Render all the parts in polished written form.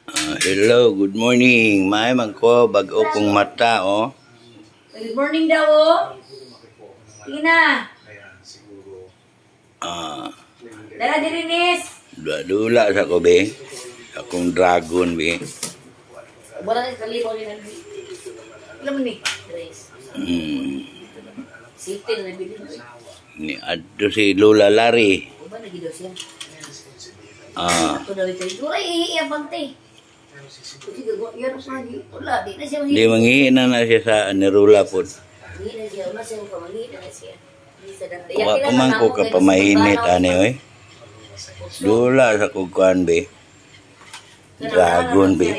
Hello, good morning. May ko bag-o kong mata, oh. Good morning daw, oh. Tina. Dala dirinis. Dula sa ko, be. Akong dragon, be. Wala na kalibo ni Nanbi. Alam mo ni? Safety na nabili mo. Ni adto si Lola Lari. Ba nagidaw siya? Ito daw ito. Dura iiyabang te. Di manghihina na siya sa nirula po. Wa pa man ko kapamainit, oy. Dula sa kukuan, be. Dragon, be.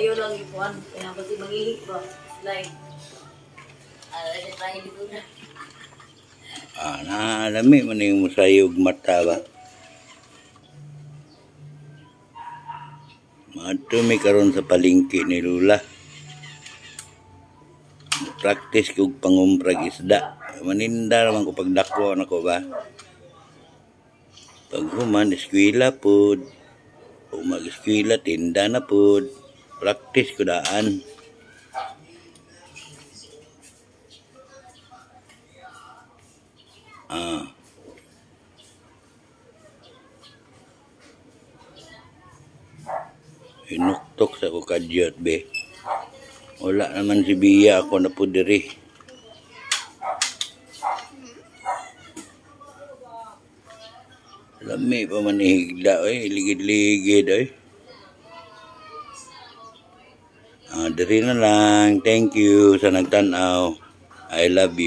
Nalami man yung musayog mata ba. Madumi karon sa palengke ni Lula. Practice kog pangumprag isda. Maninda naman ko pagdako nako ba. Pag human eskwela pod. O mag-eskwela tinda na pod. Practice ko daan. Hinuktok sa ko kadyot, be. Wala naman si Bia ako na po diri. Lami pa man higla, oy. Ligid-ligid, oy. Diri na lang. Thank you sa nagtanaw. I love you.